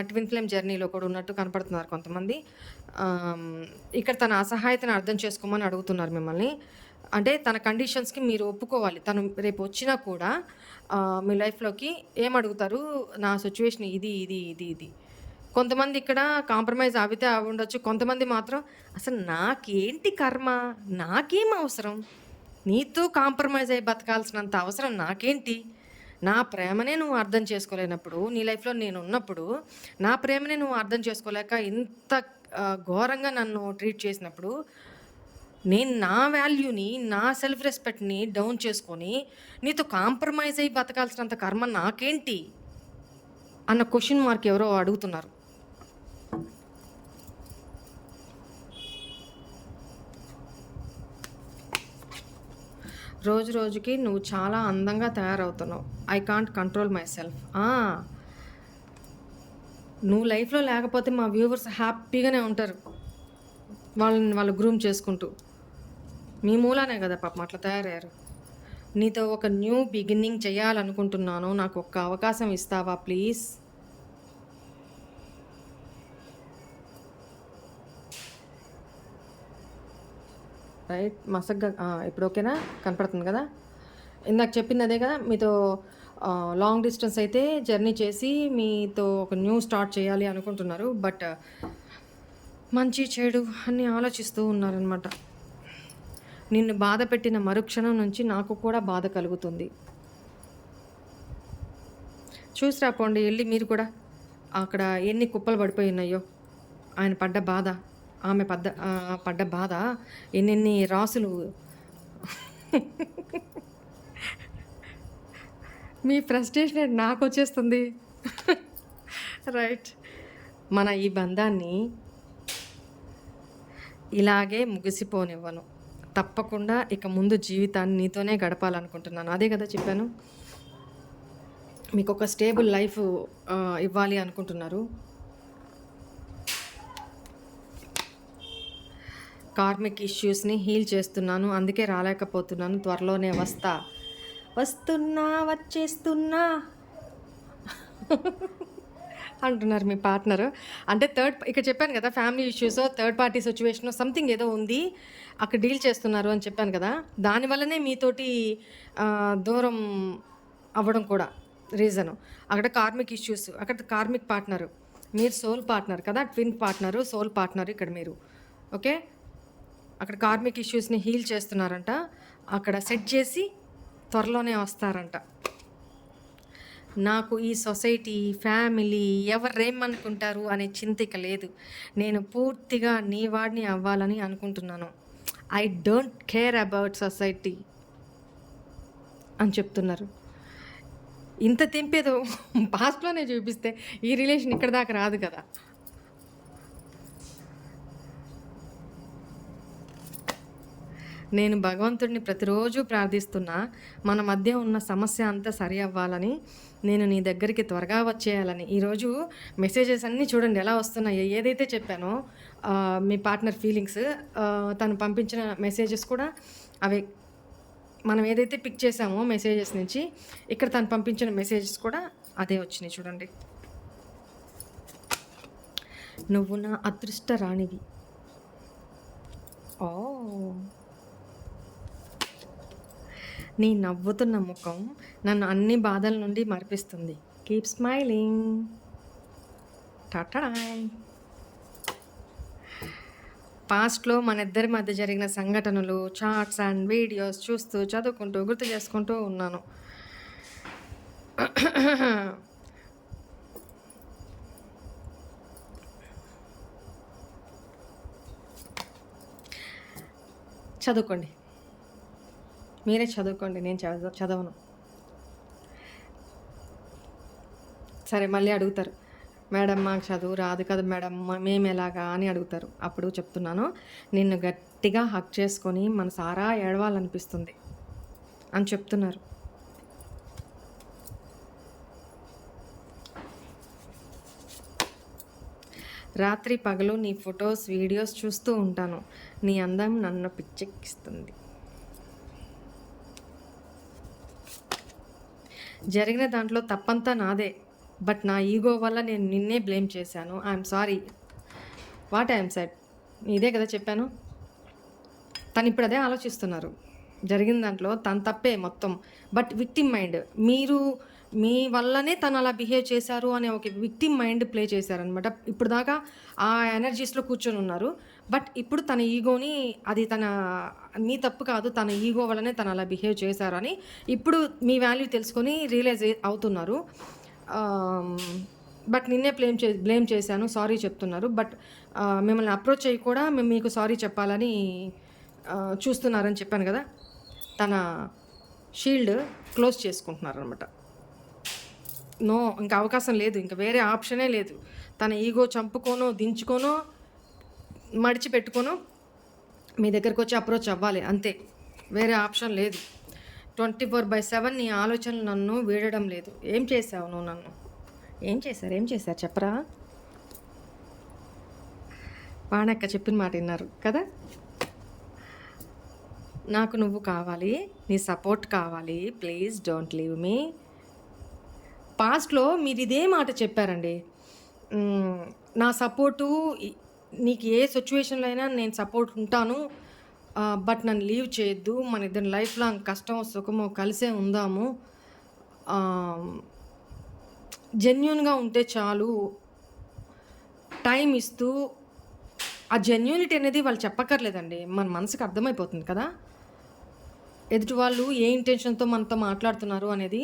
ట్విన్ ఫ్లేమ్ జర్నీలో కూడా ఉన్నట్టు కనపడుతున్నారు కొంతమంది. ఇక్కడ తన అసహాయతను అర్థం చేసుకోమని అడుగుతున్నారు మిమ్మల్ని. అంటే తన కండిషన్స్కి మీరు ఒప్పుకోవాలి. తను రేపు వచ్చినా కూడా మీ లైఫ్లోకి ఏమడుగుతారు, నా సిచ్యువేషన్ ఇది ఇది ఇది ఇది. కొంతమంది ఇక్కడ కాంప్రమైజ్ అవితే అవి ఉండొచ్చు. కొంతమంది మాత్రం అసలు నాకేంటి కర్మ, నాకేం అవసరం, నీతో కాంప్రమైజ్ అయ్యి బతకాల్సినంత అవసరం నాకేంటి, నా ప్రేమనే నువ్వు అర్థం చేసుకోలేనప్పుడు, నీ లైఫ్లో నేను ఉన్నప్పుడు నా ప్రేమనే నువ్వు అర్థం చేసుకోలేక ఇంత ఘోరంగా నన్ను ట్రీట్ చేసినప్పుడు, నేను నా వాల్యూని, నా సెల్ఫ్ రెస్పెక్ట్ని డౌన్ చేసుకొని నీతో కాంప్రమైజ్ అయ్యి బతకాల్సినంత కర్మ నాకేంటి అన్న క్వశ్చన్ మార్క్ ఎవరో అడుగుతున్నారు. రోజు రోజుకి నువ్వు చాలా అందంగా తయారవుతున్నావు. I can't control my self. నువ్వు లైఫ్లో లేకపోతే మా వ్యూవర్స్ హ్యాపీగానే ఉంటారు, వాళ్ళు గ్రూమ్ చేసుకుంటూ. మీ మూలానే కదా పాపం అట్లా తయారయ్యారు. నీతో ఒక న్యూ బిగినింగ్ చేయాలనుకుంటున్నాను, నాకు ఒక్క అవకాశం ఇస్తావా ప్లీజ్. రైట్, మసగ్గా ఇప్పుడు ఓకేనా, కనపడుతుంది కదా. ఇందాక చెప్పింది అదే కదా, మీతో లాంగ్ డిస్టెన్స్ అయితే జర్నీ చేసి మీతో ఒక న్యూ స్టార్ట్ చేయాలి అనుకుంటున్నారు. బట్ మంచి చెడు అన్నీ ఆలోచిస్తూ ఉన్నారనమాట. నిన్ను బాధ పెట్టిన మరుక్షణం నుంచి నాకు కూడా బాధ కలుగుతుంది. చూసి రాపోండి వెళ్ళి మీరు కూడా, అక్కడ ఎన్ని కుప్పలు పడిపోయి ఉన్నాయో. ఆయన పడ్డ బాధ, ఆమె పడ్డ బాధ, ఎన్నెన్ని రాసులు. మీ ఫ్రస్ట్రేషన్ నాకు వచ్చేస్తుంది. రైట్, మన ఈ బంధాన్ని ఇలాగే ముగిసిపోనివ్వను. తప్పకుండా ఇక ముందు జీవితాన్ని నీతోనే గడపాలనుకుంటున్నాను. అదే కదా చెప్పాను, మీకు ఒక స్టేబుల్ లైఫ్ ఇవ్వాలి అనుకుంటున్నారు. కార్మిక్ ఇష్యూస్ని హీల్ చేస్తున్నాను, అందుకే రాలేకపోతున్నాను. త్వరలోనే వచ్చేస్తున్నా. అంటున్నారు మీ పార్ట్నర్. అంటే ఇక్కడ చెప్పాను కదా, family issues, third party situation something ఏదో ఉంది, అక్కడ డీల్ చేస్తున్నారు అని చెప్పాను కదా. దానివల్లనే మీతోటి దూరం అవ్వడం కూడా రీజను. అక్కడ కార్మిక్ ఇష్యూస్, అక్కడ కార్మిక్ పార్ట్నరు, మీరు సోల్ పార్ట్నర్ కదా, ట్విన్ పార్ట్నరు, సోల్ పార్ట్నర్ ఇక్కడ మీరు. ఓకే, అక్కడ కార్మిక్ ఇష్యూస్ని హీల్ చేస్తున్నారంట, అక్కడ సెట్ చేసి త్వరలోనే వస్తారంట. నాకు ఈ సొసైటీ, ఫ్యామిలీ ఎవరేమనుకుంటారు అనే చింత ఇక లేదు. నేను పూర్తిగా నీ వాడిని అవ్వాలని అనుకుంటున్నాను. I don't care about society అని చెప్తున్నారు. ఇంత తెంపేదో పాస్ట్లోనే చూపిస్తే ఈ రిలేషన్ ఇక్కడ దాకా రాదు కదా. నేను భగవంతుడిని ప్రతిరోజు ప్రార్థిస్తున్నా, మన మధ్య ఉన్న సమస్య అంతా సరి అవ్వాలని, నేను నీ దగ్గరికి త్వరగా వచ్చేయాలని. ఈరోజు మెసేజెస్ అన్నీ చూడండి ఎలా వస్తున్నాయి. ఏదైతే చెప్పానో మీ పార్ట్నర్ ఫీలింగ్స్, తను పంపించిన మెసేజెస్ కూడా అవే. మనం ఏదైతే పిక్ చేసామో మెసేజెస్ నుంచి, ఇక్కడ తను పంపించిన మెసేజెస్ కూడా అదే వచ్చినాయి చూడండి. నువ్వు నా అదృష్ట రాణివి. ఓ, నీ నవ్వుతున్న ముఖం నన్ను అన్ని బాధల నుండి మరిపిస్తుంది. Keep smiling. టాటాయ్. పాస్ట్లో మన ఇద్దరి మధ్య జరిగిన సంఘటనలు, చాట్స్ అండ్ వీడియోస్ చూస్తూ, చదువుకుంటూ, గుర్తు చేసుకుంటూ ఉన్నాను. చదువుకోండి, మీరే చదువుకోండి, నేను చదవను. సరే, మళ్ళీ అడుగుతారు, మేడం మాకు చదువు రాదు కదా మేడం, మేము ఎలాగా అని అడుగుతారు. అప్పుడు చెప్తున్నాను, నిన్ను గట్టిగా హక్ చేసుకొని మనసారా ఏడవాలనిపిస్తుంది అని చెప్తున్నారు. రాత్రి పగలు నీ ఫొటోస్, వీడియోస్ చూస్తూ ఉంటాను. నీ అందం నన్ను పిచ్చెక్కిస్తుంది. జరిగిన దాంట్లో తప్పంతా నాదే, బట్ నా ఈగో వల్ల నేను నిన్నే బ్లేమ్ చేశాను. I'm sorry. What I'm said, ఇదే కదా చెప్పాను. తను ఇప్పుడు అదే ఆలోచిస్తున్నారు. జరిగిన దాంట్లో తను తప్పే మొత్తం, బట్ విక్టిమ్ మైండ్, మీరు మీ వల్లనే తను అలా బిహేవ్ చేశారు అనే ఒక విక్టిమ్ మైండ్ ప్లే చేశారనమాట. ఇప్పుడు దాకా ఆ ఎనర్జీస్లో కూర్చొని ఉన్నారు, బట్ ఇప్పుడు తన ఈగోని, అది మీ తప్పు కాదు, తన ఈగో వల్లనే తను అలా బిహేవ్ చేశారని ఇప్పుడు మీ వాల్యూ తెలుసుకొని రియలైజ్ అవుతున్నారు. బట్ నిన్నే బ్లేమ్ చేశాను, సారీ చెప్తున్నారు. బట్ మిమ్మల్ని అప్రోచ్ అయ్యి కూడా మేము మీకు సారీ చెప్పాలని చూస్తున్నారని చెప్పాను కదా. తన షీల్డ్ క్లోజ్ చేసుకుంటున్నారు అనమాట. నో, ఇంకా అవకాశం లేదు, ఇంకా వేరే ఆప్షనే లేదు. తన ఈగో చంపుకోనో, దించుకోనో, మడిచిపెట్టుకోనో మీ దగ్గరకు వచ్చి అప్రోచ్ అవ్వాలి, అంతే. వేరే ఆప్షన్ లేదు. 24/7 నీ ఆలోచనలు నన్ను వీడడం లేదు. ఏం చేసావు నువ్వు నన్ను? ఏం చేశారు చెప్పరా? వాణక్క చెప్పిన మాట విన్నారు కదా. నాకు నువ్వు కావాలి, నీ సపోర్ట్ కావాలి, ప్లీజ్ డోంట్ లీవ్ మీ. పాస్ట్లో మీరు ఇదే మాట చెప్పారండి, నా సపోర్టు, నీకు ఏ సిచ్యువేషన్లో అయినా నేను సపోర్ట్ ఉంటాను, బట్ నన్ను లీవ్ చేయొద్దు, మన ఇద్దరు లైఫ్ లాంగ్ కష్టమో సుఖమో కలిసే ఉందాము, జెన్యూన్గా ఉంటే చాలు, టైం ఇస్తూ. ఆ జెన్యూనిటీ అనేది వాళ్ళు చెప్పక్కర్లేదండి, మన మనసుకు అర్థమైపోతుంది కదా. ఎదుటి వాళ్ళు ఏ ఇంటెన్షన్తో మనతో మాట్లాడుతున్నారు అనేది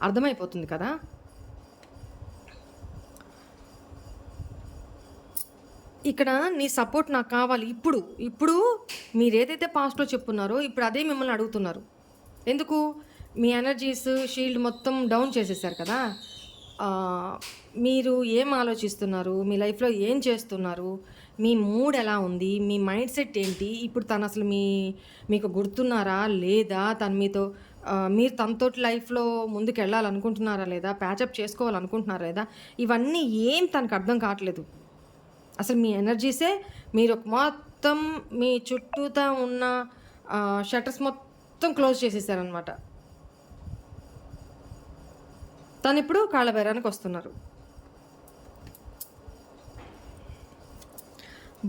అర్థమైపోతుంది కదా. ఇక్కడ నీ సపోర్ట్ నాకు కావాలి. ఇప్పుడు మీరు ఏదైతే పాస్ట్లో చెప్పున్నారో ఇప్పుడు అదే మిమ్మల్ని అడుగుతున్నారు. ఎందుకు? మీ ఎనర్జీస్ షీల్డ్ మొత్తం డౌన్ చేసేసారు కదా. మీరు ఏం ఆలోచిస్తున్నారు, మీ లైఫ్లో ఏం చేస్తున్నారు, మీ మూడ్ ఎలా ఉంది, మీ మైండ్ సెట్ ఏంటి, ఇప్పుడు తను అసలు మీకు గుర్తున్నారా లేదా, తను మీతో మీరు తనతోటి లైఫ్లో ముందుకు వెళ్ళాలనుకుంటున్నారా లేదా, ప్యాచప్ చేసుకోవాలనుకుంటున్నారా లేదా, ఇవన్నీ ఏం తనకు అర్థం కావట్లేదు. అసలు మీ ఎనర్జీసే, మీరు మొత్తం మీ చుట్టూతా ఉన్న షట్టర్స్ మొత్తం క్లోజ్ చేసేసారనమాట. తను ఇప్పుడు కాళ్ళబేరానికి వస్తున్నారు.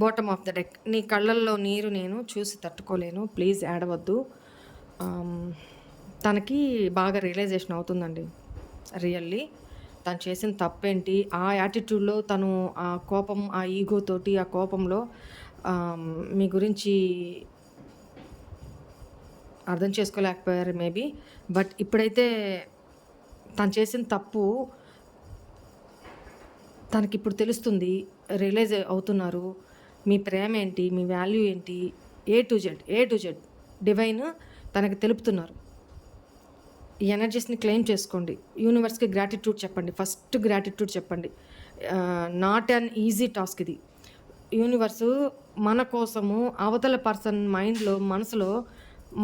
Bottom of the deck. నీ కళ్ళల్లో నీరు నేను చూసి తట్టుకోలేను, ప్లీజ్ ఏడవద్దు. తనకి బాగా రియలైజేషన్ అవుతుందండి రియల్లీ. తను చేసిన తప్పేంటి, ఆ యాటిట్యూడ్లో తను ఆ కోపం, ఆ ఈగో తోటి, ఆ కోపంలో మీ గురించి అర్థం చేసుకోలేకపోయారు మేబీ. బట్ ఇప్పుడైతే తను చేసిన తప్పు తనకిప్పుడు తెలుస్తుంది, రియలైజ్ అవుతున్నారు. మీ ప్రేమ ఏంటి, మీ వాల్యూ ఏంటి, ఏ టు జెడ్ డివైన్ తనకి తెలుపుతున్నారు. ఈ ఎనర్జీస్ని క్లెయిమ్ చేసుకోండి. యూనివర్స్కి గ్రాటిట్యూడ్ చెప్పండి. ఫస్ట్ గ్రాటిట్యూడ్ చెప్పండి. నాట్ అన్ ఈజీ టాస్క్ ఇది. యూనివర్సు మన కోసము అవతల పర్సన్ మైండ్లో, మనసులో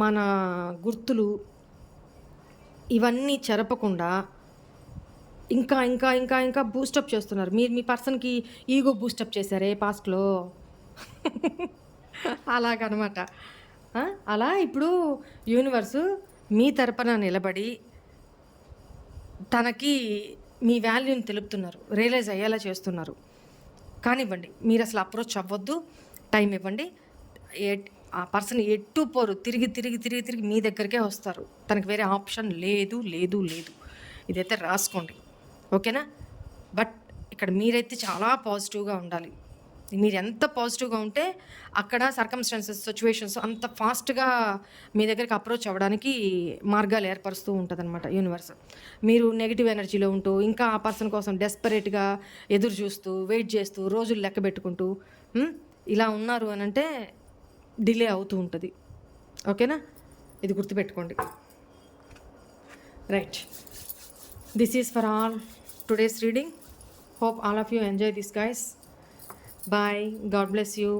మన గుర్తులు ఇవన్నీ చెరపకుండా ఇంకా ఇంకా ఇంకా ఇంకా బూస్టప్ చేస్తున్నారు. మీరు మీ పర్సన్కి ఈగో బూస్టప్ చేశారే పాస్ట్లో అలాగనమాట. అలా ఇప్పుడు యూనివర్సు మీ తరపున నిలబడి తనకి మీ వాల్యూని తెలుపుతున్నారు, రియలైజ్ అయ్యేలా చేస్తున్నారు. కానివ్వండి, మీరు అసలు అప్రోచ్ అవ్వద్దు, టైం ఇవ్వండి. ఆ పర్సన్ ఎటు పోరు, తిరిగి తిరిగి తిరిగి తిరిగి మీ దగ్గరికే వస్తారు. తనకి వేరే ఆప్షన్ లేదు లేదు లేదు. ఇదైతే రాసుకోండి, ఓకేనా? బట్ ఇక్కడ మీరైతే చాలా పాజిటివ్గా ఉండాలి. మీరు ఎంత పాజిటివ్గా ఉంటే అక్కడ సర్కమ్స్టాన్సెస్, సిచ్యువేషన్స్ అంత ఫాస్ట్గా మీ దగ్గరికి అప్రోచ్ అవ్వడానికి మార్గాలు ఏర్పరుస్తూ ఉంటుందన్నమాట యూనివర్స్. మీరు నెగిటివ్ ఎనర్జీలో ఉంటూ ఇంకా ఆ పర్సన్ కోసం డెస్పరేట్గా ఎదురు చూస్తూ, వెయిట్ చేస్తూ, రోజులు లెక్క పెట్టుకుంటూ ఇలా ఉన్నారు అని అంటే డిలే అవుతూ ఉంటుంది, ఓకేనా? ఇది గుర్తుపెట్టుకోండి. Right, this is for all today's reading. Hope all of you enjoy this, guys. Bye. God bless you.